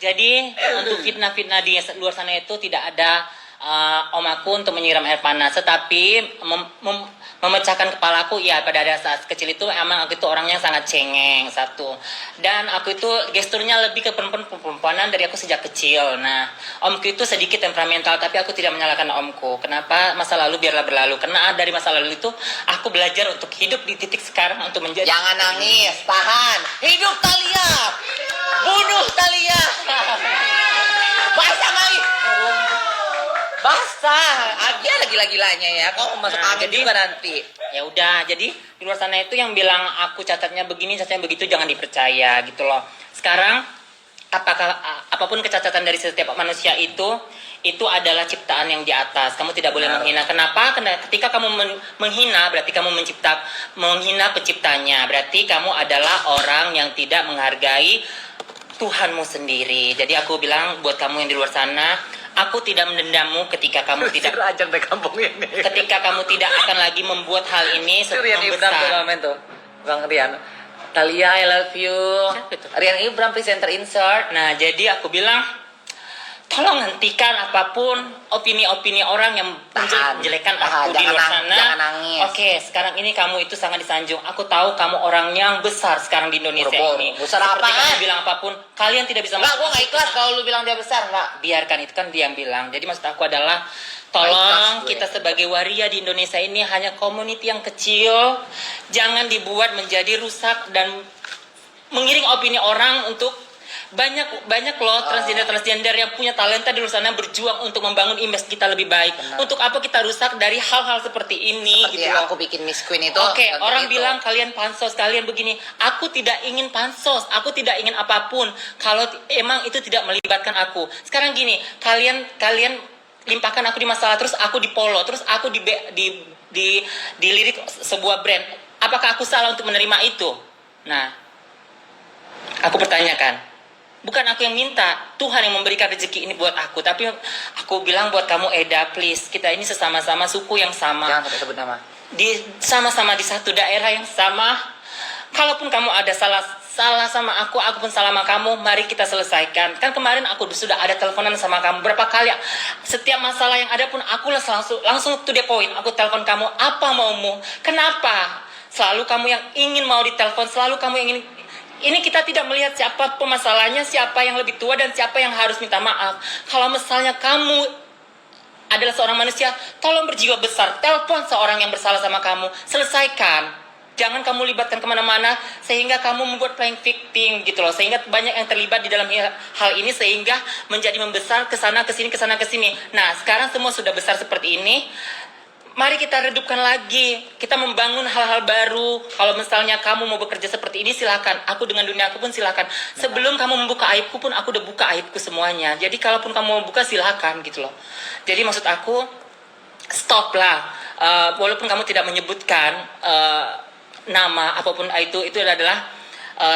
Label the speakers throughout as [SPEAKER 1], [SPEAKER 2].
[SPEAKER 1] Jadi untuk fitnah-fitnah di luar sana itu tidak ada om aku untuk menyiram air panas, tetapi memecahkan kepalaku ya pada saat kecil itu emang aku itu orangnya sangat cengeng satu, dan aku itu gesturnya lebih ke perempuanan dari aku sejak kecil. Nah, omku itu sedikit temperamental, tapi aku tidak menyalahkan omku. Kenapa? Masa lalu biarlah berlalu, karena dari masa lalu itu aku belajar untuk hidup di titik sekarang untuk menjadi.
[SPEAKER 2] Jangan nangis, tahan. Hidup Thalia, bunuh Thalia. Basah kali. Basah, dia lagi-lagilanya ya. Kau masuk angin juga nanti.
[SPEAKER 1] Ya udah, jadi di luar sana itu yang bilang aku catatnya begini, catatnya begitu, jangan dipercaya gitu loh. Sekarang apapun kecacatan dari setiap manusia itu adalah ciptaan yang di atas. Kamu tidak boleh menghina. Kenapa? Karena ketika kamu menghina, berarti kamu menghina penciptanya. Berarti kamu adalah orang yang tidak menghargai Tuhanmu sendiri. Jadi aku bilang buat kamu yang di luar sana, aku tidak mendendammu ketika kamu tidak ketika kamu tidak akan lagi membuat hal ini membesar.
[SPEAKER 2] Bang Rian, Thalia, I love you. Rian Ibram, presenter insert.
[SPEAKER 1] Nah, jadi aku bilang, tolong hentikan apapun opini-opini orang yang menjelekan aku di luar sana.
[SPEAKER 2] Jangan nangis.
[SPEAKER 1] Oke, sekarang ini kamu itu sangat disanjung. Aku tahu kamu orang yang besar sekarang di Indonesia ini.
[SPEAKER 2] Besar apa?
[SPEAKER 1] Kamu bilang apapun, kalian tidak bisa.
[SPEAKER 2] Enggak, gua nggak ikhlas kalau lu bilang dia besar, enggak.
[SPEAKER 1] Biarkan, itu kan dia yang bilang. Jadi maksud aku adalah, tolong kita sebagai waria di Indonesia ini hanya community yang kecil, jangan dibuat menjadi rusak dan mengiring opini orang untuk banyak loh transgender yang punya talenta di luar sana berjuang untuk membangun image kita lebih baik. Benar. Untuk apa kita rusak dari hal-hal seperti ini?
[SPEAKER 2] Seperti
[SPEAKER 1] gitu loh.
[SPEAKER 2] Aku bikin Miss Queen itu.
[SPEAKER 1] Oke, orang bilang kalian pansos, kalian begini. Aku tidak ingin pansos, aku tidak ingin apapun kalau emang itu tidak melibatkan aku. Sekarang gini, kalian limpahkan aku di masalah, terus aku di polo, terus aku dilirik sebuah brand. Apakah aku salah untuk menerima itu? Nah, aku pertanyakan. Bukan aku yang minta, Tuhan yang memberikan rezeki ini buat aku. Tapi aku bilang buat kamu, Eda, please, kita ini sesama-sama suku yang sama.
[SPEAKER 2] Jangan sebut nama.
[SPEAKER 1] Sama-sama di satu daerah yang sama. Kalaupun kamu ada salah sama aku pun salah sama kamu, mari kita selesaikan. Kan kemarin aku sudah ada teleponan sama kamu berapa kali. Setiap masalah yang ada pun aku langsung to the point. Aku telepon kamu, apa maumu? Kenapa? Selalu kamu yang ingin mau ditelepon, selalu kamu yang ingin. Ini kita tidak melihat siapa pemasalahnya, siapa yang lebih tua dan siapa yang harus minta maaf. Kalau misalnya kamu adalah seorang manusia, tolong berjiwa besar, telepon seorang yang bersalah sama kamu, selesaikan. Jangan kamu libatkan kemana-mana sehingga kamu membuat playing victim gitu loh, sehingga banyak yang terlibat di dalam hal ini sehingga menjadi membesar kesana kesini. Nah, sekarang semua sudah besar seperti ini. Mari kita redupkan lagi, kita membangun hal-hal baru. Kalau misalnya kamu mau bekerja seperti ini, silakan. Aku dengan dunia aku pun silakan. Sebelum kamu membuka aibku pun, aku udah buka aibku semuanya. Jadi kalaupun kamu mau buka, silakan gitu loh. Jadi maksud aku, stop lah. Walaupun kamu tidak menyebutkan nama apapun itu adalah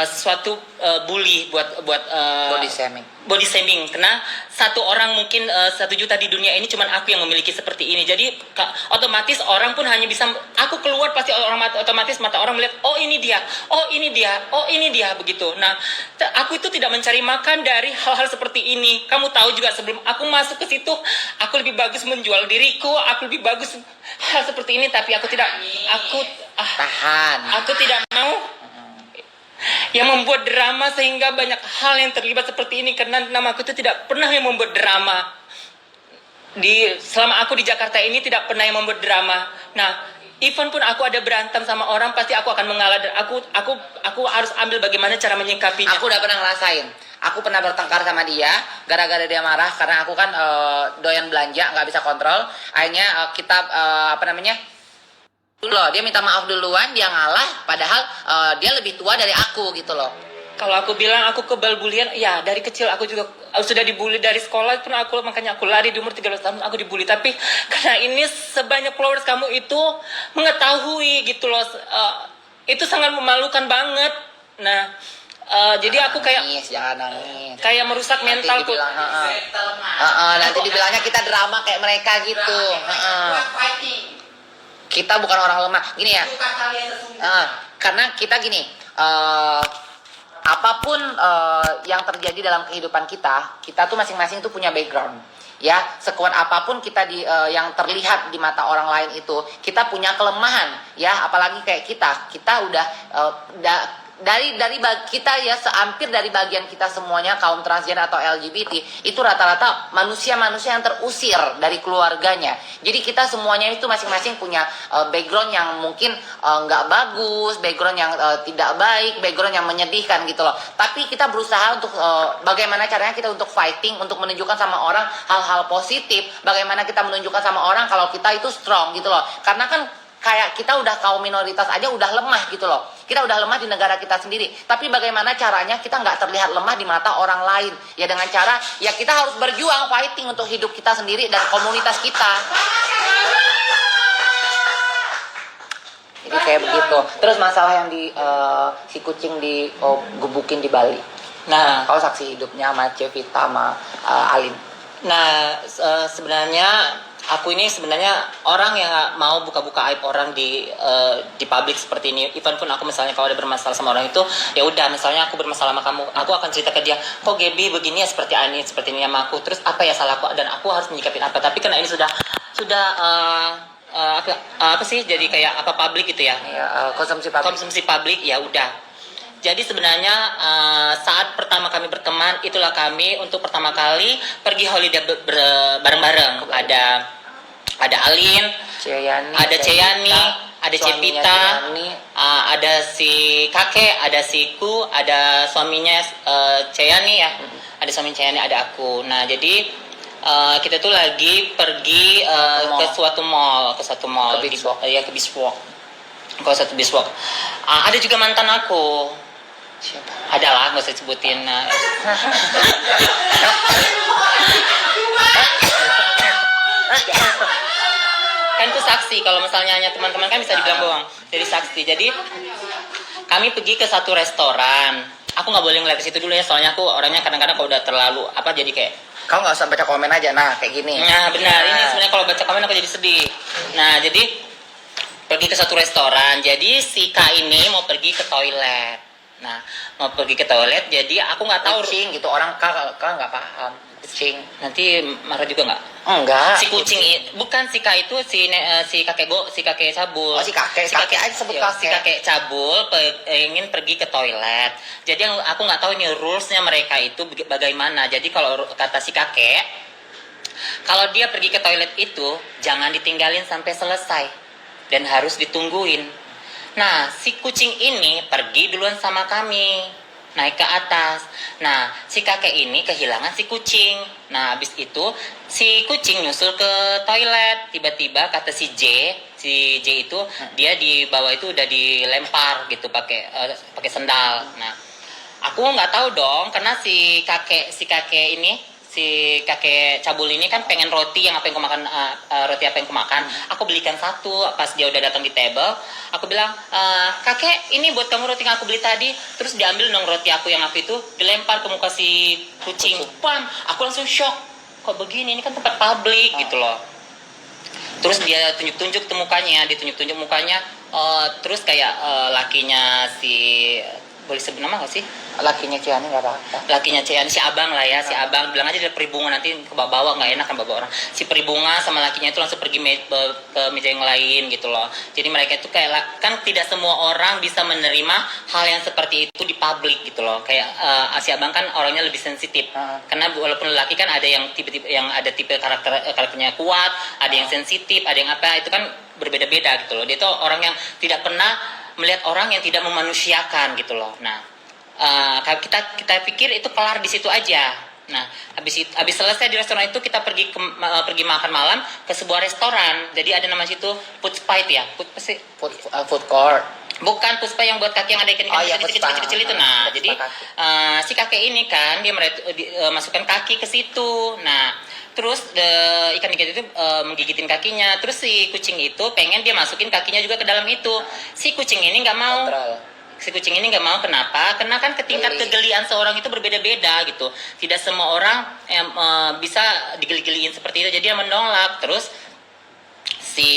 [SPEAKER 1] suatu bully buat body shaming. Karena satu orang mungkin 1 juta di dunia ini cuman aku yang memiliki seperti ini. Jadi otomatis orang pun hanya bisa, aku keluar pasti otomatis mata orang melihat, oh ini dia begitu. Nah, aku itu tidak mencari makan dari hal-hal seperti ini. Kamu tahu juga sebelum aku masuk ke situ, aku lebih bagus menjual diriku, aku lebih bagus hal seperti ini, tapi aku tidak mau yang membuat drama sehingga banyak hal yang terlibat seperti ini. Karena nama aku itu tidak pernah yang membuat drama. Selama aku di Jakarta ini tidak pernah yang membuat drama. Nah, even pun aku ada berantem sama orang, pasti aku akan mengalah dan aku harus ambil bagaimana cara menyikapinya.
[SPEAKER 2] Aku udah pernah ngerasain. Aku pernah bertengkar sama dia gara-gara dia marah karena aku kan doyan belanja, nggak bisa kontrol. Akhirnya kita loh, dia minta maaf duluan, dia ngalah, padahal dia lebih tua dari aku gitu loh.
[SPEAKER 1] Kalau aku bilang aku kebal bulian, ya dari kecil aku juga sudah dibully dari sekolah pun makanya aku lari di umur 13 tahun aku dibully. Tapi karena ini sebanyak followers kamu itu mengetahui gitu loh, itu sangat memalukan banget. Nah, jadi aku
[SPEAKER 2] jangan nangis.
[SPEAKER 1] Kayak merusak mentalku.
[SPEAKER 2] Nanti dibilangnya kita drama kayak mereka gitu. Kita bukan orang lemah, gini ya. Karena kita gini, apapun yang terjadi dalam kehidupan kita tuh masing-masing tuh punya background. Ya, sekuat apapun kita yang terlihat di mata orang lain itu, kita punya kelemahan. Ya, apalagi kayak kita udah kita ya, sehampir dari bagian kita semuanya kaum transgender atau LGBT itu rata-rata manusia-manusia yang terusir dari keluarganya. Jadi kita semuanya itu masing-masing punya background yang mungkin nggak bagus, background yang tidak baik, background yang menyedihkan gitu loh. Tapi kita berusaha untuk bagaimana caranya kita untuk fighting, untuk menunjukkan sama orang hal-hal positif. Bagaimana kita menunjukkan sama orang kalau kita itu strong gitu loh. Karena kan kayak kita udah kaum minoritas aja udah lemah gitu loh. Kita udah lemah di negara kita sendiri. Tapi bagaimana caranya kita nggak terlihat lemah di mata orang lain? Ya dengan cara, ya kita harus berjuang, fighting untuk hidup kita sendiri dan komunitas kita. Jadi kayak begitu. Terus masalah yang si kucing gebukin di Bali.
[SPEAKER 1] Nah,
[SPEAKER 2] Kau saksi hidupnya sama Cevita sama Alin.
[SPEAKER 1] Nah, sebenarnya aku ini sebenarnya orang yang gak mau buka-buka aib orang di publik seperti ini. Even pun aku misalnya kalau ada bermasalah sama orang itu, ya udah, misalnya aku bermasalah sama kamu, aku akan cerita ke dia, kok Gaby begini ya, seperti ini sama aku. Terus apa ya salahku dan aku harus menyikapi apa? Tapi karena ini sudah apa sih? Jadi kayak apa publik gitu ya?
[SPEAKER 2] Konsumsi publik.
[SPEAKER 1] Konsumsi publik, ya udah. Jadi sebenarnya saat pertama kami berteman, itulah kami untuk pertama kali pergi holiday bareng-bareng. Ada Alin, ada Ceyani, ada Cevita, ada si kakek, ada si Ku, ada suaminya Ceyani ya, ada suami Ceyani, ada aku. Nah jadi kita tuh lagi pergi ke suatu mall, ke Biswalk. Ke satu Biswalk. Ada juga mantan aku.
[SPEAKER 2] Siapa?
[SPEAKER 1] Ada lah, nggak usah sebutin. Kan itu saksi, kalau misalnya hanya teman-teman kan bisa dibilang bohong. Jadi saksi. Jadi kami pergi ke satu restoran. Aku nggak boleh ngeliat ke situ dulu ya, soalnya aku orangnya kadang-kadang kalau udah terlalu jadi kayak.
[SPEAKER 2] Kau nggak usah baca komen aja, nah kayak gini.
[SPEAKER 1] Nah benar, ini sebenarnya kalau baca komen aku jadi sedih. Nah jadi pergi ke satu restoran. Jadi si Kak ini mau pergi ke toilet. Nah, mau pergi ke toilet, jadi aku nggak tahu.
[SPEAKER 2] Kucing gitu, orang kak nggak paham. Kucing.
[SPEAKER 1] Nanti marah juga nggak?
[SPEAKER 2] Enggak.
[SPEAKER 1] Si kucing bukan si Kak itu si kakek cabul.
[SPEAKER 2] Oh si kakek aja sebut kakek.
[SPEAKER 1] Si kakek cabul ingin pergi ke toilet. Jadi aku nggak tahu ini rulesnya mereka itu bagaimana. Jadi kalau kata si kakek, kalau dia pergi ke toilet itu jangan ditinggalin sampai selesai dan harus ditungguin. Nah, si kucing ini pergi duluan sama kami, naik ke atas. Nah, si kakek ini kehilangan si kucing. Nah, habis itu si kucing nyusul ke toilet. Tiba-tiba kata si J itu dia di bawah itu udah dilempar gitu pakai sendal. Nah, aku nggak tahu dong, karena si kakek cabul ini kan pengen roti yang apa yang aku makan, roti apa yang aku makan. Aku belikan satu. Pas dia udah datang di table, aku bilang, kakek ini buat kamu roti yang aku beli tadi. Terus diambil dong roti aku yang aku itu, dilempar ke muka si kucing. Pam, aku langsung shock. Kok begini, ini kan tempat publik gitu loh. Terus dia tunjuk-tunjuk mukanya, terus kayak lakinya si, boleh sebut nama gak sih?
[SPEAKER 2] Lakinya Ciani nggak apa-apa.
[SPEAKER 1] Lakinya Ciani, si abang lah ya, si abang bilang aja dia peribunga, nanti ke bawah nggak enak kan bawa orang. Si peribunga sama lakinya itu langsung pergi ke meja yang lain gitu loh. Jadi mereka itu kayak kan tidak semua orang bisa menerima hal yang seperti itu di publik gitu loh. Kayak si abang kan orangnya lebih sensitif. Karena walaupun laki kan ada yang tipe-tipe yang ada tipe karakternya kuat, ada yang sensitif, ada yang apa, itu kan berbeda-beda gitu loh. Dia tuh orang yang tidak pernah melihat orang yang tidak memanusiakan gitu loh. Nah, kita pikir itu kelar di situ aja. Nah, habis selesai di restoran itu kita pergi makan malam ke sebuah restoran. Jadi ada nama situ Food Spite ya.
[SPEAKER 2] Food court.
[SPEAKER 1] Bukan Puspa yang buat kaki yang ada ikan-ikan kecil-kecil itu. Nah, jadi si kakek ini kan dia masukkan kaki ke situ. Nah, terus ikan-ikan itu menggigitin kakinya. Terus si kucing itu pengen dia masukin kakinya juga ke dalam itu. Si kucing ini nggak mau. Kenapa? Karena kan tingkat kegelian seorang itu berbeda-beda gitu. Tidak semua orang bisa digeli-geliin seperti itu. Jadi dia menolak. Terus si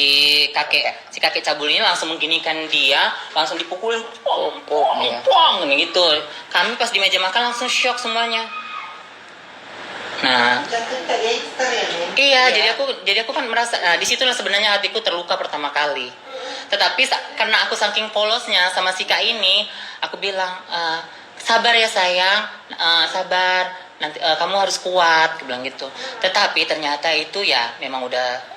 [SPEAKER 1] kakek cabul ini langsung mengginikan dia, langsung dipukulin,
[SPEAKER 2] Iya.
[SPEAKER 1] pong gitu. Kami pas di meja makan langsung shock semuanya. Nah, iya, jadi aku kan merasa, nah disitulah sebenarnya hatiku terluka pertama kali. Tetapi karena aku saking polosnya sama si kak ini, aku bilang, sabar ya sayang, sabar, nanti kamu harus kuat, aku bilang gitu. Tetapi ternyata itu ya memang udah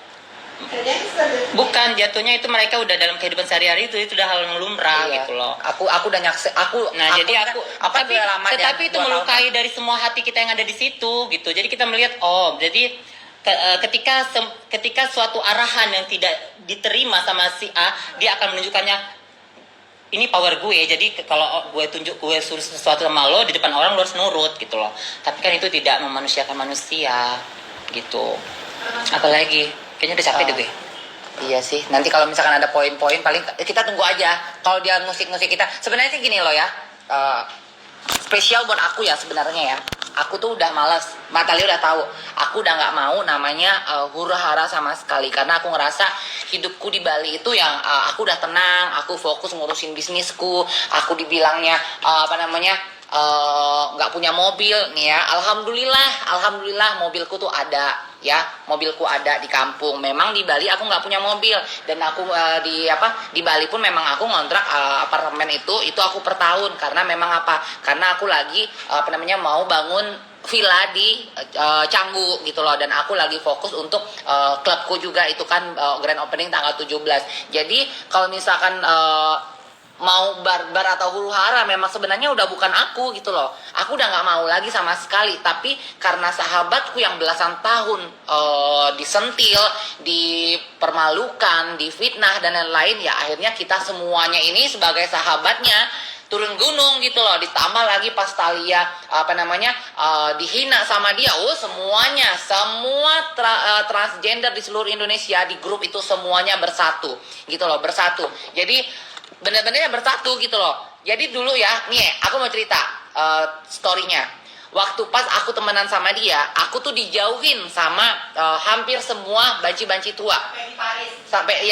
[SPEAKER 1] bukan, jatuhnya itu mereka udah dalam kehidupan sehari-hari itu udah hal yang lumrah
[SPEAKER 2] Iya.
[SPEAKER 1] gitu loh.
[SPEAKER 2] Aku udah nyaksiin,
[SPEAKER 1] Jadi aku
[SPEAKER 2] tapi
[SPEAKER 1] tetapi itu melukai dari semua hati kita yang ada di situ gitu. Jadi kita melihat jadi ketika suatu arahan yang tidak diterima sama si A, dia akan menunjukkannya ini power gue. Jadi kalau gue suruh sesuatu sama lo di depan orang, lo harus nurut gitu loh. Tapi kan itu tidak memanusiakan manusia gitu. Apalagi kayaknya udah capek deh gue.
[SPEAKER 2] Iya sih, nanti kalau misalkan ada poin-poin paling kita tunggu aja. Kalau dia ngusik-ngusik kita, sebenarnya sih gini loh ya, spesial buat aku ya sebenarnya ya. Aku tuh udah malas, Matalia udah tahu. Aku udah nggak mau namanya hura-hara sama sekali, karena aku ngerasa hidupku di Bali itu yang aku udah tenang, aku fokus ngurusin bisnisku. Aku dibilangnya nggak punya mobil nih ya, alhamdulillah mobilku tuh ada ya, mobilku ada di kampung. Memang di Bali aku nggak punya mobil, dan aku di Bali pun memang aku ngontrak apartemen itu aku per tahun, karena memang karena aku lagi mau bangun villa di Canggu gitu loh, dan aku lagi fokus untuk klubku juga itu kan grand opening tanggal 17. Jadi kalau misalkan mau barbar atau huru hara, memang sebenarnya udah bukan aku gitu loh. Aku udah nggak mau lagi sama sekali. Tapi karena sahabatku yang belasan tahun disentil, dipermalukan, difitnah dan lain-lain, ya akhirnya kita semuanya ini sebagai sahabatnya turun gunung gitu loh. Ditambah lagi pas Talia dihina sama dia, semuanya semua transgender di seluruh Indonesia di grup itu semuanya bersatu gitu loh, bersatu. Jadi bener-bener bersatu gitu loh. Jadi dulu ya, nih aku mau cerita story-nya. Waktu pas aku temenan sama dia, aku tuh dijauhin sama hampir semua banci-banci tua. Sampai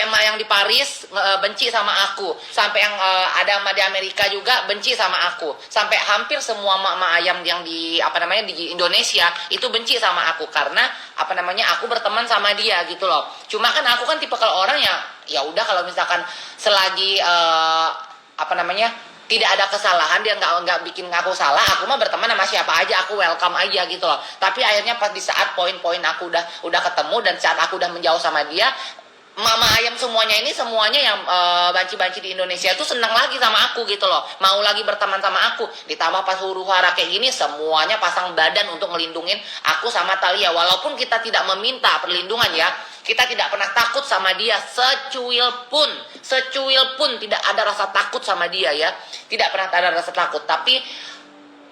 [SPEAKER 2] emak yang di Paris benci sama aku. Sampai yang ada emak di Amerika juga benci sama aku. Sampai hampir semua emak-emak ayam yang di di Indonesia itu benci sama aku, karena aku berteman sama dia gitu loh. Cuma kan aku kan tipe kalau orang ya udah, kalau misalkan selagi tidak ada kesalahan, dia nggak bikin aku salah, aku mah berteman sama siapa aja, aku welcome aja gitu loh. Tapi akhirnya pas di saat poin-poin aku udah ketemu, dan saat aku udah menjauh sama dia, mama ayam semuanya yang banci-banci di Indonesia tuh senang lagi sama aku gitu loh, mau lagi berteman sama aku. Ditambah pas huru hara kayak gini, semuanya pasang badan untuk ngelindungin aku sama Talia. Walaupun kita tidak meminta perlindungan ya, kita tidak pernah takut sama dia secuil pun tidak ada rasa takut sama dia ya, tidak pernah ada rasa takut. Tapi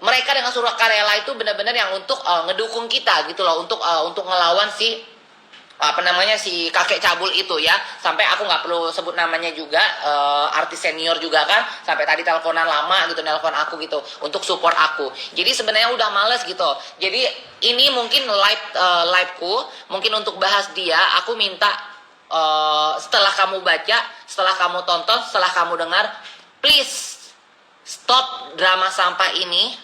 [SPEAKER 2] mereka dengan sukarela itu benar-benar yang untuk ngedukung kita gitu loh, untuk ngelawan si kakek cabul itu ya. Sampai aku nggak perlu sebut namanya juga, artis senior juga kan, sampai tadi teleponan lama gitu, nelpon aku gitu untuk support aku. Jadi sebenarnya udah males gitu. Jadi ini mungkin liveku mungkin untuk bahas dia, aku minta setelah kamu baca, setelah kamu tonton, setelah kamu dengar, please stop drama sampah ini.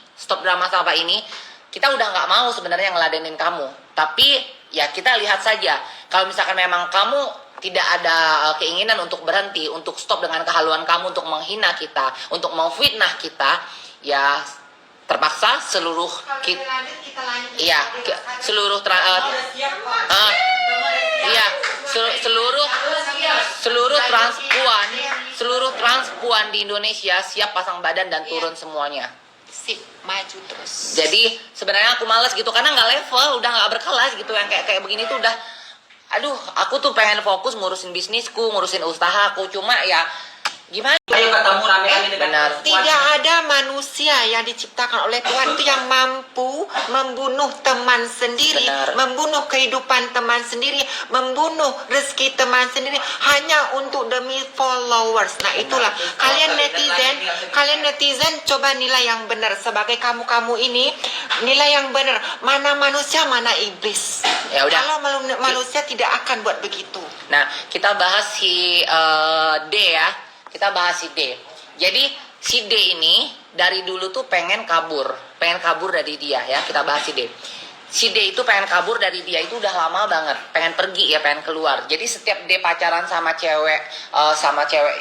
[SPEAKER 2] Kita udah nggak mau sebenarnya ngeladenin kamu, tapi ya kita lihat saja. Kalau misalkan memang kamu tidak ada keinginan untuk berhenti, untuk stop dengan kehaluan kamu, untuk menghina kita, untuk memfitnah kita, ya terpaksa seluruh seluruh transpuan di Indonesia siap pasang badan dan turun semuanya.
[SPEAKER 3] Sip, maju terus.
[SPEAKER 2] Jadi sebenarnya aku males gitu, karena nggak level, udah nggak berkelas gitu. Yang kayak begini tuh udah, aduh, aku tuh pengen fokus ngurusin bisnisku, ngurusin usahaku. Cuma ya gimana?
[SPEAKER 1] Ayo ketemu rame-rame dengan
[SPEAKER 2] Benar.
[SPEAKER 3] Tidak ada manusia yang diciptakan oleh Tuhan itu yang mampu membunuh teman sendiri,
[SPEAKER 2] Benar.
[SPEAKER 3] membunuh kehidupan teman sendiri, membunuh rezeki teman sendiri hanya untuk demi followers. Nah itulah kalian netizen coba nilai yang benar. Sebagai kamu-kamu ini nilai yang benar. Mana manusia, mana iblis.
[SPEAKER 2] Ya udah.
[SPEAKER 3] Kalau manusia tidak akan buat begitu.
[SPEAKER 2] Nah, kita bahas si D ya. Kita bahas si D. Jadi si D ini dari dulu tuh pengen kabur dari dia ya. Kita bahas si D. Si D itu pengen kabur dari dia itu udah lama banget, pengen pergi ya, pengen keluar. Jadi setiap D pacaran sama cewek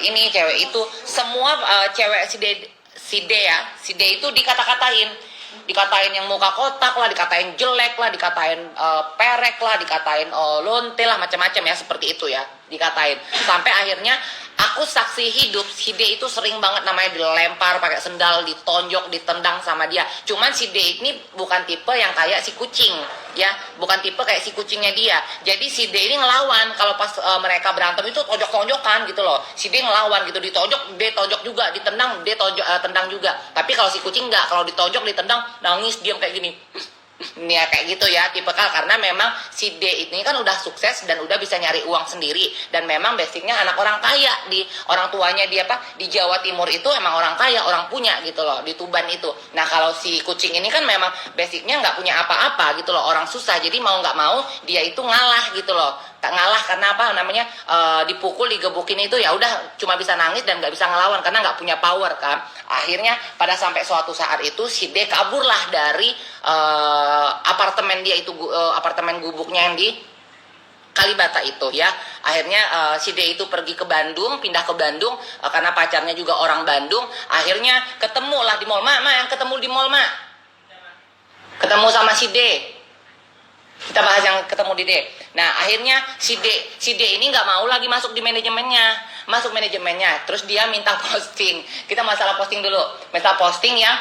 [SPEAKER 2] ini, cewek itu, semua cewek si D ya, si D itu dikatain yang muka kotak lah, dikatain jelek lah, dikatain perek lah, dikatain lonte lah, macam-macam ya, seperti itu ya, dikatain. Sampai akhirnya aku saksi hidup si D itu sering banget namanya dilempar pakai sendal, ditonjok, ditendang sama dia. Cuman si D ini bukan tipe yang kayak si kucing ya, bukan tipe kayak si kucingnya dia. Jadi si D ini ngelawan kalau pas mereka berantem itu tonjok-tonjokan gitu loh. Si D ngelawan gitu, ditonjok, D tonjok juga, ditendang, D tonjok, tendang juga. Tapi kalau si kucing enggak, kalau ditonjok, ditendang, nangis, diam kayak gini. Ini ya kayak gitu ya, tipikal. Karena memang si D ini kan udah sukses dan udah bisa nyari uang sendiri, dan memang basicnya anak orang kaya, di orang tuanya dia di Jawa Timur itu emang orang kaya, orang punya gitu loh, di Tuban itu. Nah kalau si kucing ini kan memang basicnya nggak punya apa-apa gitu loh, orang susah, jadi mau nggak mau dia itu ngalah gitu loh. Tak ngalah karena apa namanya, dipukul, digebukin itu ya udah cuma bisa nangis dan nggak bisa ngelawan karena nggak punya power kan. Akhirnya pada sampai suatu saat itu si D kaburlah dari apartemen dia itu, apartemen gubuknya yang di Kalibata itu ya. Akhirnya si D itu pergi ke Bandung, pindah ke Bandung karena pacarnya juga orang Bandung. Akhirnya ketemulah di mall. Yang ketemu di mall, ketemu sama si D. Kita bahas yang ketemu di D. Nah akhirnya si D ini nggak mau lagi masuk di manajemennya, terus dia minta posting. Kita masalah posting dulu, masalah posting yang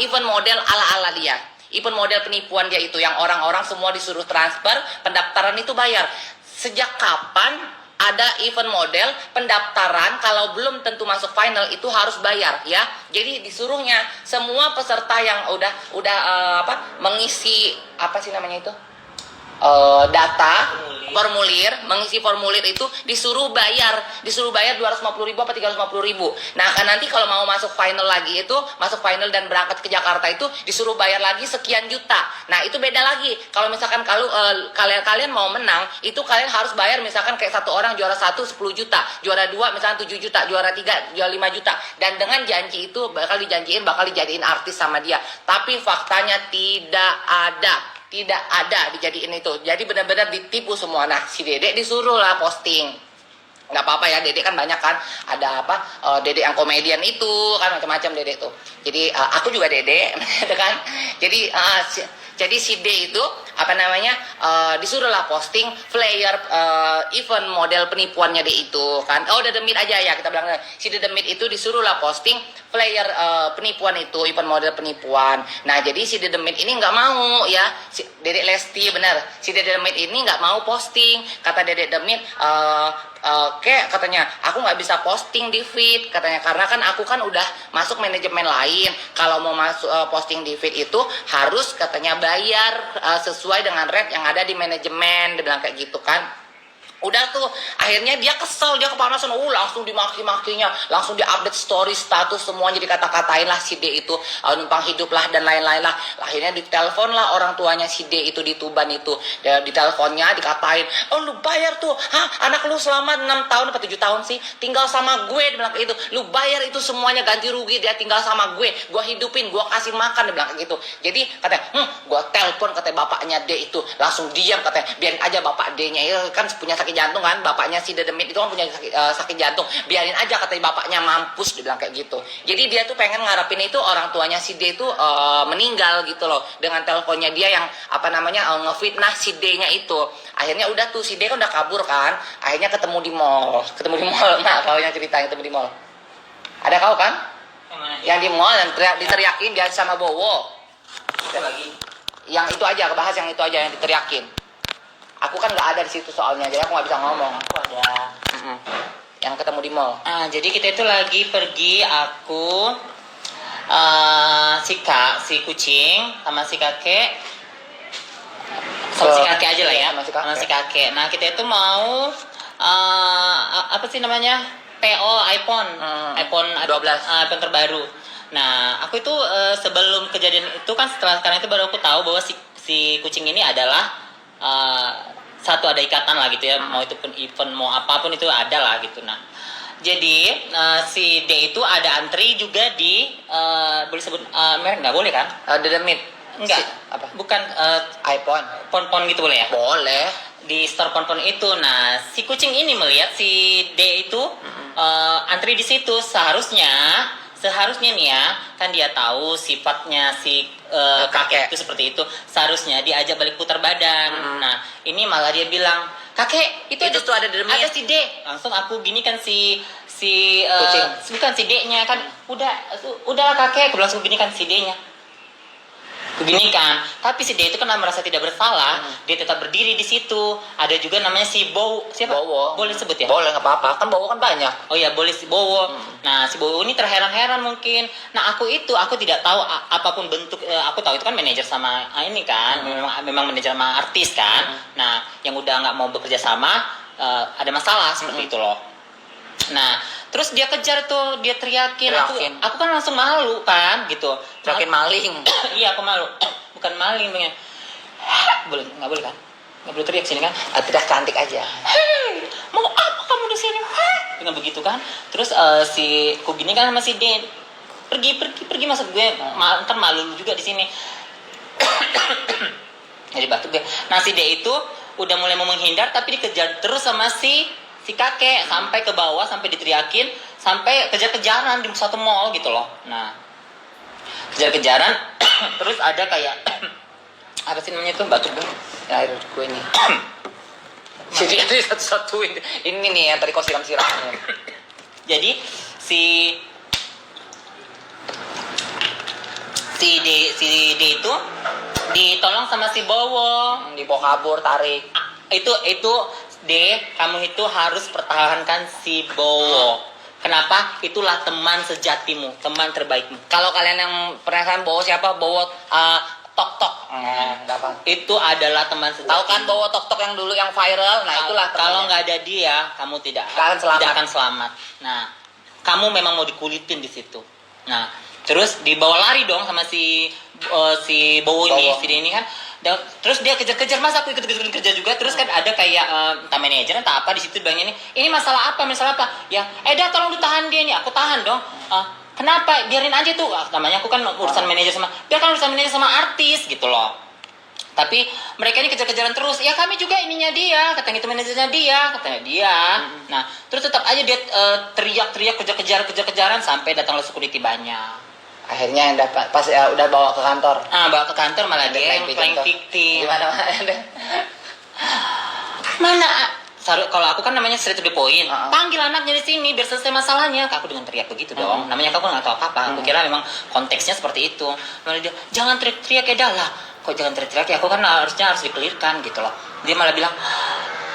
[SPEAKER 2] event model ala dia, event model penipuan dia itu, yang orang-orang semua disuruh transfer, pendaftaran itu bayar. Sejak kapan ada event model pendaftaran kalau belum tentu masuk final itu harus bayar ya? Jadi disuruhnya semua peserta yang udah mengisi apa sih namanya itu, data formulir, mengisi formulir itu disuruh bayar 250.000 apa 350.000. Nah kan nanti kalau mau masuk final lagi itu, masuk final dan berangkat ke Jakarta itu disuruh bayar lagi sekian juta. Nah itu beda lagi. Kalau misalkan kalau kalian mau menang itu kalian harus bayar, misalkan kayak satu orang juara 1 10 juta, juara 2 misalkan 7 juta, juara 3 juara 5 juta, dan dengan janji itu bakal dijadiin artis sama dia. Tapi faktanya tidak ada dijadiin itu. Jadi benar-benar ditipu semua. Nah si Dedek disuruh lah posting. Nggak apa-apa ya, Dedek kan banyak kan, ada Dedek yang komedian itu kan, macam-macam Dedek tuh. Jadi aku juga Dedek kan. Jadi si D itu disuruh lah posting flyer event model penipuannya dia itu kan. The Demit aja ya kita bilang, si The Demit itu disuruh lah posting flyer penipuan itu, event model penipuan. Nah jadi si The Demit ini nggak mau ya, si Dedek Lesti benar, si Dedek Demit ini nggak mau posting. Kata Dedek Demit, katanya aku nggak bisa posting di feed katanya, karena kan aku kan udah masuk manajemen lain. Kalau mau masuk posting di feed itu harus katanya bayar sesuai dengan rate yang ada di manajemen, dia bilang kayak gitu kan. Udah tuh akhirnya dia kesel, dia kepanasan, langsung dimaki-makinya, langsung di-update story, status semuanya dikata-katain lah si D itu, numpang hidup lah dan lain-lain lah. Akhirnya ditelepon lah orang tuanya si D itu di Tuban itu, diteleponnya dikatain, lu bayar tuh, anak lu selama 6 tahun atau 7 tahun sih tinggal sama gue, dia bilang kayak gitu, lu bayar itu semuanya ganti rugi, dia tinggal sama gue hidupin, gue kasih makan, dia bilang kayak gitu. Jadi katanya, gue telepon katanya bapaknya D itu, langsung diam katanya, biarin aja bapak D-nya ya kan punya sakit jantung kan, bapaknya si The Demit itu kan punya sakit jantung, biarin aja katanya bapaknya mampus, dibilang kayak gitu. Jadi dia tuh pengen ngarepin itu orang tuanya si D itu meninggal gitu loh, dengan teleponnya dia yang ngefitnah si D-nya itu. Akhirnya udah tuh si D kan udah kabur kan, akhirnya ketemu di mall. Nah kalau yang ceritanya ketemu di mall, ada kau kan yang di mall yang diteriakin dia sama Bowo lagi, yang itu aja, kebahas yang itu aja yang diteriakin. Aku kan nggak ada di situ soalnya, jadi aku nggak bisa ngomong.
[SPEAKER 1] Aku ada.
[SPEAKER 2] Yang ketemu di mall.
[SPEAKER 1] Jadi kita itu lagi pergi, aku, si kucing sama si kakek, sama si kakek aja lah ya, sama si kakek. Nah kita itu mau apa sih namanya, PO iPhone
[SPEAKER 2] 12.
[SPEAKER 1] iPhone terbaru. Nah, aku itu sebelum kejadian itu kan sekarang itu baru aku tahu bahwa si kucing ini adalah satu ada ikatan lah gitu ya, mau itu pun event mau apapun itu ada lah gitu. Nah, jadi si D itu ada antri juga di boleh sebut merek nggak boleh kan?
[SPEAKER 2] Dedemit.
[SPEAKER 1] Enggak,
[SPEAKER 2] Apa?
[SPEAKER 1] bukan
[SPEAKER 2] iPhone.
[SPEAKER 1] pon-pon gitu boleh ya?
[SPEAKER 2] Boleh.
[SPEAKER 1] Di store pon-pon itu. Nah, si kucing ini melihat si D itu antri di situ. Seharusnya nih ya, kan dia tahu sifatnya si kakek itu seperti itu. Seharusnya diajak balik putar badan. Nah, ini malah dia bilang, "Kakek, itu
[SPEAKER 2] tuh ada Dedemit."
[SPEAKER 1] Ada si D." Langsung aku gini kan si
[SPEAKER 2] Kucing.
[SPEAKER 1] bukan si D-nya kan. Udah kakek, aku langsung gini kan si D-nya. Begini kan, tapi si D itu karena merasa tidak bersalah, dia tetap berdiri di situ. Ada juga namanya si siapa?
[SPEAKER 2] Bowo.
[SPEAKER 1] Boleh sebut ya?
[SPEAKER 2] Boleh, nggak apa-apa. Kan Bowo kan banyak.
[SPEAKER 1] Oh ya, boleh si Bowo. Nah, si Bowo ini terheran-heran mungkin. Nah, aku tidak tahu apapun bentuk. Aku tahu itu kan manajer sama ini kan, memang manajer sama artis kan. Nah, yang udah nggak mau bekerja sama, ada masalah seperti itu loh. Nah, terus dia kejar tuh, dia teriakin. Aku kan langsung malu kan, gitu.
[SPEAKER 2] Teriakin maling.
[SPEAKER 1] Iya, aku malu. Bukan maling, pengen. Nggak boleh kan? Nggak boleh teriak sini kan?
[SPEAKER 2] Teriak cantik aja.
[SPEAKER 1] Hei, mau apa kamu di sini? Hei! Dengan begitu kan. Terus si Kugini kan sama si Den pergi masuk gue. Kan malu juga di sini. Jadi batuk gue. Nah, si D itu udah mulai mau menghindar tapi dikejar terus sama si kakek sampai ke bawah, sampai diteriakin, sampai kejar-kejaran di satu mall gitu loh. Nah, kejar-kejaran terus ada kayak apa sih namanya itu, batuk gue.
[SPEAKER 2] Ya, air gue ini. Jadi satu-satuin. Ini nih yang tadi kau siram-siram.
[SPEAKER 1] Jadi si D itu ditolong sama si Bowo.
[SPEAKER 2] Dibawa kabur, tarik.
[SPEAKER 1] Itu D, kamu itu harus pertahankan si Bowo. Kenapa? Itulah teman sejatimu, teman terbaikmu.
[SPEAKER 2] Kalau kalian yang penasaran Bowo siapa? Bowo Tok-Tok.
[SPEAKER 1] Itu adalah teman sejatimu.
[SPEAKER 2] Tahu kan Bowo Tok-Tok yang dulu yang viral? Nah, itulah
[SPEAKER 1] kalau
[SPEAKER 2] temannya.
[SPEAKER 1] nggak ada dia, kamu tidak
[SPEAKER 2] Tidak
[SPEAKER 1] akan selamat. Nah, kamu memang mau dikulitin di situ. Nah, terus dibawa lari dong sama si Bowo ini, si D ini kan. Terus dia kejar-kejar, mas aku ikut kerja juga. Terus kan ada kayak entah manajer entah apa di situ bilangnya ini masalah apa ya, dah tolong ditahan dia nih. Aku tahan dong. Kenapa, biarin aja tuh. Namanya aku kan urusan manajer sama dia, kan urusan manajer sama artis gitu loh. Tapi mereka ini kejar-kejaran terus. Ya kami juga ininya dia, katanya itu manajernya dia. Nah, terus tetap aja dia teriak-teriak, kejar-kejaran sampai datanglah security banyak.
[SPEAKER 2] Akhirnya pas udah bawa ke kantor.
[SPEAKER 1] Bawa ke kantor malah dia yang playing victim. Gimana? Kalau aku kan namanya straight to the point. Panggil anaknya di sini biar selesai masalahnya. Aku dengan teriak begitu dong. Namanya aku nggak tahu apa-apa. Aku kira memang konteksnya seperti itu. Malah dia, jangan teriak-teriak ya dah lah. Kok jangan teriak-teriak ya? Aku kan harus dikelirkan gitu loh. Dia malah bilang,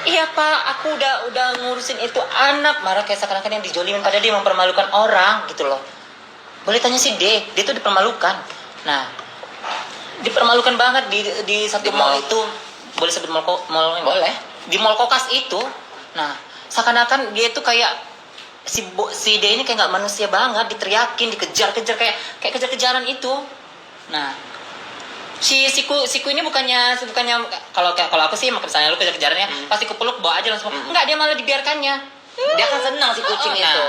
[SPEAKER 1] iya pak, aku udah ngurusin itu anak. Marah kayak seakan-akan yang dijolimin pada dia, mempermalukan orang gitu loh. Boleh tanya si D, dia tuh dipermalukan. Nah, dipermalukan banget di satu mall itu. Boleh sebut mall?
[SPEAKER 2] Boleh.
[SPEAKER 1] Di mall Kokas itu. Nah, seakan-akan dia tuh kayak si D ini kayak nggak manusia banget, diteriakin, dikejar-kejar kayak kejar-kejaran itu. Nah, siku ini bukannya kalau aku sih misalnya lu kejar-kejarannya pasti kupeluk bawa aja langsung. Enggak, dia malah dibiarkannya.
[SPEAKER 2] Dia kan senang si kucing itu.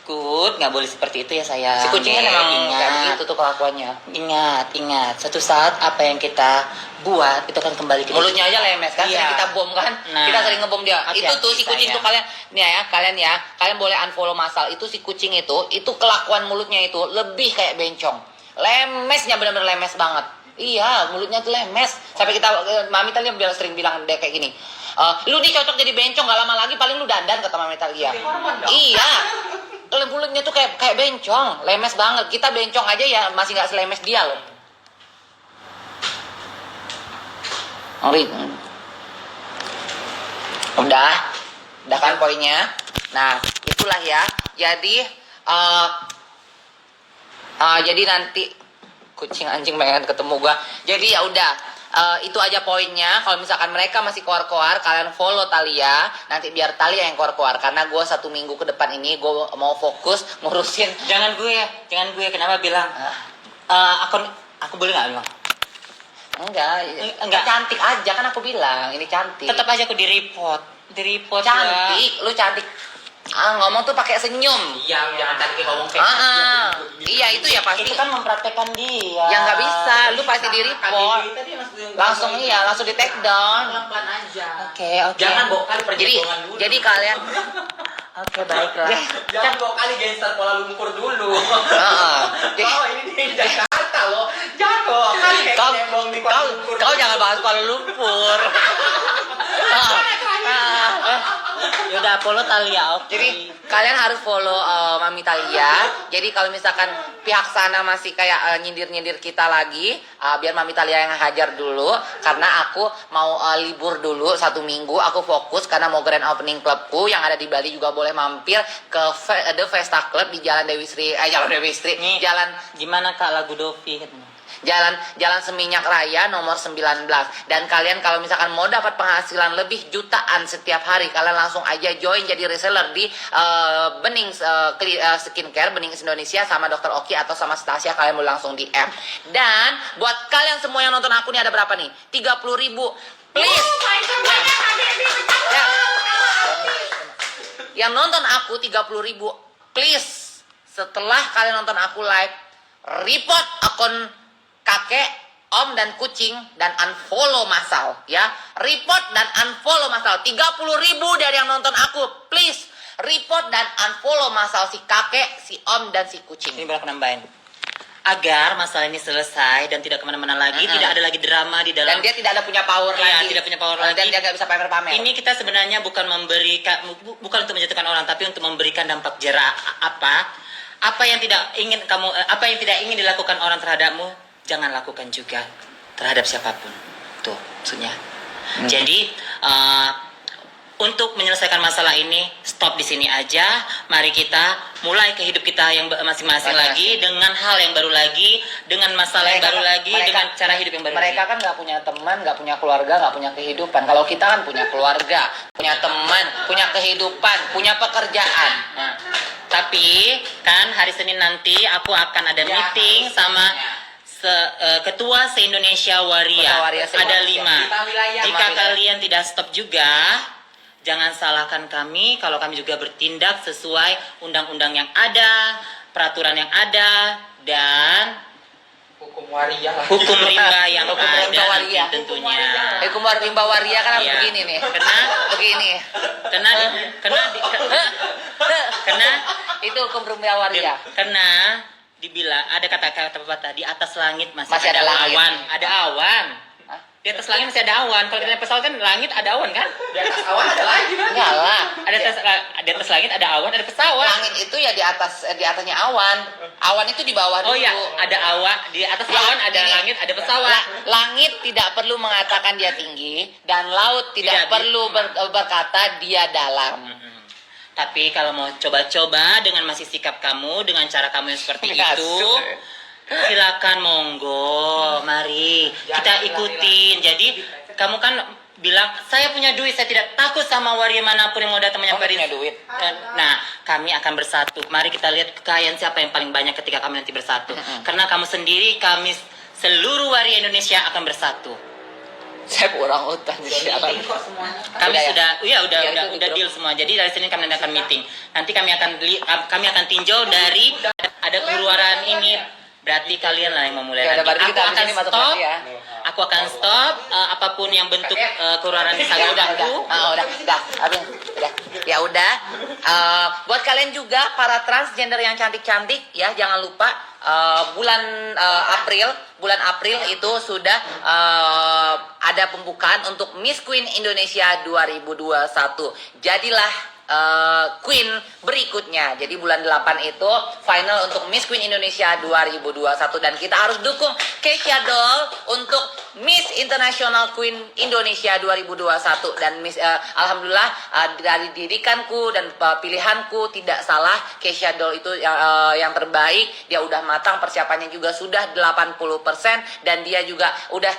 [SPEAKER 1] Nggak boleh seperti itu ya sayang.
[SPEAKER 2] Si kucingnya memang kayak begitu tuh kelakuannya.
[SPEAKER 1] Ingat, suatu saat apa yang kita buat itu akan kembali ke
[SPEAKER 2] mulutnya aja lemes kan,
[SPEAKER 1] iya.
[SPEAKER 2] sering kita bom kan.
[SPEAKER 1] Nah,
[SPEAKER 2] kita sering ngebom dia. Itu tuh si kucing
[SPEAKER 1] sayang.
[SPEAKER 2] tuh kalian boleh unfollow Masal. Itu si kucing itu kelakuan mulutnya itu lebih kayak bencong. Lemesnya benar-benar lemes banget. Iya, mulutnya tuh lemes. Sampai Mami Talia sering bilang dia kayak gini. Lu nih cocok jadi bencong, gak lama lagi paling lu dandan, kata Mami Talia. Iya. Mulutnya tuh kayak bencong, lemes banget. Kita bencong aja ya masih nggak selemes dia loh. Udah kan poinnya. Nah, itulah ya. Jadi jadi nanti kucing anjing pengen ketemu gua. Jadi ya udah. itu aja poinnya. Kalau misalkan mereka masih koar-koar, kalian follow Thalia. Nanti biar Thalia yang koar-koar. Karena gue 1 minggu ke depan ini gue mau fokus ngurusin.
[SPEAKER 1] Jangan gue, kenapa bilang? Aku boleh nggak bilang?
[SPEAKER 2] Enggak, cantik aja kan aku bilang. Ini cantik.
[SPEAKER 1] Tetap aja aku di report
[SPEAKER 2] Cantik, lu cantik. Ngomong tuh pakai senyum.
[SPEAKER 1] Iya, jangan tadi ngomong kayak
[SPEAKER 2] Iya itu ya pasti.
[SPEAKER 1] Itu kan mempraktekkan dia.
[SPEAKER 2] Ya nggak bisa, lu pasti di report. Langsung langsung di take down.
[SPEAKER 1] Pelan-pelan aja.
[SPEAKER 2] Oke.
[SPEAKER 1] Jangan bawa kali perhitungan dulu.
[SPEAKER 2] Jadi kalian
[SPEAKER 1] Oke, baiklah.
[SPEAKER 2] Kan
[SPEAKER 1] bawa kali gangster Kuala Lumpur dulu.
[SPEAKER 2] Jadi-
[SPEAKER 1] Ini di Jakarta loh. Jangan bawa kali kayak cebong di Kuala Lumpur.
[SPEAKER 2] kau jangan bahas Kuala Lumpur.
[SPEAKER 1] Yaudah, follow Thalia, oke.
[SPEAKER 2] Jadi kalian harus follow Mami Thalia. Jadi kalau misalkan pihak sana masih kayak nyindir-nyindir kita lagi, biar Mami Thalia yang hajar dulu. Karena aku mau libur dulu 1 minggu. Aku fokus karena mau grand opening klubku yang ada di Bali juga boleh mampir ke The Vesta Club di Jalan Dewi Sri. Jalan Dewi Sri.
[SPEAKER 1] Nih,
[SPEAKER 2] Jalan
[SPEAKER 1] gimana Kak lagu Dovi?
[SPEAKER 2] Jalan Seminyak Raya nomor 19. Dan kalian kalau misalkan mau dapat penghasilan lebih jutaan setiap hari, kalian langsung aja join jadi reseller di Bening Skincare, Bening Indonesia sama Dr. Oki atau sama Stasia. Kalian boleh langsung DM. Dan buat kalian semua yang nonton aku nih ada berapa nih? 30.000. Please. Ya. Yang nonton aku 30.000. Please. Setelah kalian nonton aku live, report akun kakek, om dan kucing dan unfollow Masal ya. Report dan unfollow Masal. 30.000 dari yang nonton aku. Please report dan unfollow Masal, si kakek, si om dan si kucing.
[SPEAKER 1] Ini berapa nambahin? Agar masalah ini selesai dan tidak kemana-mana lagi, tidak ada lagi drama di dalam.
[SPEAKER 2] Dan dia tidak ada punya power
[SPEAKER 1] Iya,
[SPEAKER 2] lagi.
[SPEAKER 1] tidak punya power
[SPEAKER 2] Dan
[SPEAKER 1] lagi.
[SPEAKER 2] dia nggak bisa pamer-pamer.
[SPEAKER 1] Ini kita sebenarnya bukan memberikan, bukan untuk menjatuhkan orang, tapi untuk memberikan dampak jerak. Apa yang tidak ingin kamu, apa yang tidak ingin dilakukan orang terhadapmu, jangan lakukan juga terhadap siapapun. Tuh, maksudnya. Jadi untuk menyelesaikan masalah ini, stop di sini aja. Mari kita mulai ke hidup kita yang masing-masing lagi, dengan hal yang baru lagi, dengan masalah yang baru lagi, dengan cara hidup yang baru
[SPEAKER 2] Mereka
[SPEAKER 1] lagi.
[SPEAKER 2] kan nggak punya teman, nggak punya keluarga, nggak punya kehidupan. Kalau kita kan punya keluarga, punya teman, punya kehidupan, punya pekerjaan.
[SPEAKER 1] Nah, tapi kan hari Senin nanti aku akan ada meeting sama ketua se-Indonesia Waria.
[SPEAKER 2] Kota Waria se-
[SPEAKER 1] Ada
[SPEAKER 2] Indonesia.
[SPEAKER 1] 5. Jika kalian tidak stop juga, jangan salahkan kami kalau kami juga bertindak sesuai undang-undang yang ada, peraturan yang ada, dan
[SPEAKER 3] Hukum waria lah.
[SPEAKER 1] hukum rimba yang
[SPEAKER 2] Hukum
[SPEAKER 1] ada
[SPEAKER 2] rimba
[SPEAKER 1] nanti
[SPEAKER 2] waria.
[SPEAKER 1] tentunya.
[SPEAKER 2] Hukum rimba waria kan harus
[SPEAKER 1] Iya.
[SPEAKER 2] begini nih.
[SPEAKER 1] Begini. Kena
[SPEAKER 2] Itu hukum rimba waria.
[SPEAKER 1] karena dibilang ada kata-kata pepatah, di atas langit masih
[SPEAKER 2] Masih ada langit.
[SPEAKER 1] awan, ada awan.
[SPEAKER 2] Hah?
[SPEAKER 1] Di atas langit masih ada awan. Kalau kita naik pesawat kan langit ada awan kan?
[SPEAKER 3] Di atas awan ada lagi kan?
[SPEAKER 2] Enggak lah.
[SPEAKER 1] Di atas langit ada awan, ada pesawat.
[SPEAKER 2] Langit itu ya di atasnya awan. Awan itu di bawah dulu.
[SPEAKER 1] Oh ya, ada awan, di atas awan ada
[SPEAKER 2] Ini.
[SPEAKER 1] langit, ada pesawat.
[SPEAKER 2] Langit tidak perlu mengatakan dia tinggi dan laut tidak
[SPEAKER 1] Tidak.
[SPEAKER 2] perlu berkata dia dalam.
[SPEAKER 1] Tapi kalau mau coba-coba dengan masih sikap kamu, dengan cara kamu yang seperti
[SPEAKER 2] Nggak
[SPEAKER 1] itu,
[SPEAKER 2] suka.
[SPEAKER 1] silakan monggo, mari kita ikutin. Jadi kamu kan bilang saya punya duit, saya tidak takut sama waria manapun yang mau datang menyampaikan.
[SPEAKER 2] punya duit?
[SPEAKER 1] Nah, kami akan bersatu. Mari kita lihat kekayaan siapa yang paling banyak ketika kami nanti bersatu. Karena kamu sendiri, kami seluruh waria Indonesia akan bersatu.
[SPEAKER 2] Saya orang hutan di siaran.
[SPEAKER 1] Kami
[SPEAKER 2] Udah ya?
[SPEAKER 1] sudah, iya
[SPEAKER 2] Ya,
[SPEAKER 1] udah
[SPEAKER 2] itu
[SPEAKER 1] deal semua. Jadi dari sini kami nanti akan meeting. Nanti kami akan tinjau dari ada keluaran ini. Berarti kalian lah yang memulai
[SPEAKER 2] Ya,
[SPEAKER 1] lagi.
[SPEAKER 2] udah, berarti
[SPEAKER 1] Aku
[SPEAKER 2] kita habis
[SPEAKER 1] akan
[SPEAKER 2] ini masuk
[SPEAKER 1] stop.
[SPEAKER 2] lagi ya.
[SPEAKER 1] Aku akan stop apapun yang bentuk keluaran di
[SPEAKER 2] Ya udah,
[SPEAKER 1] aku.
[SPEAKER 2] udah, habis, udah. Ya udah. Buat kalian juga para transgender yang cantik-cantik ya, jangan lupa bulan April itu sudah ada pembukaan untuk Miss Queen Indonesia 2021. Jadilah Queen berikutnya. Jadi bulan 8 itu final untuk Miss Queen Indonesia 2021 dan kita harus dukung Kesha Doll untuk Miss International Queen Indonesia 2021 dan alhamdulillah dari didikanku dan pilihanku tidak salah. Kesha Doll itu yang terbaik. Dia udah matang, persiapannya juga sudah 80% dan dia juga udah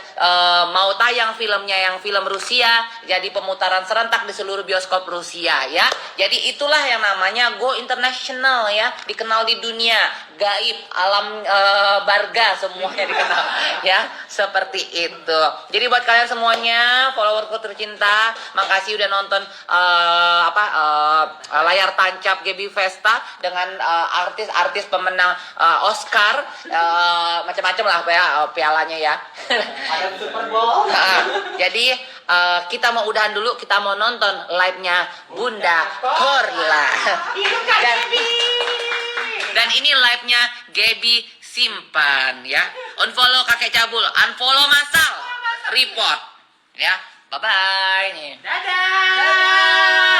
[SPEAKER 2] mau tayang filmnya yang film Rusia, jadi pemutaran serentak di seluruh bioskop Rusia ya. Jadi itulah yang namanya go international ya, dikenal di dunia gaib, alam barga semuanya dikenal ya, seperti itu. Jadi buat kalian semuanya followerku tercinta, makasih udah nonton layar tancap Gaby Vesta dengan artis-artis pemenang Oscar, macam-macam lah ya pialanya ya.
[SPEAKER 3] Ada Super Bowl.
[SPEAKER 2] Jadi kita mau udahan dulu, kita mau nonton live-nya Bunda Korla. Dan ini live-nya Gaby Simpan ya. Unfollow kakek cabul, unfollow masal, report ya. Bye bye nih.
[SPEAKER 3] Dadah.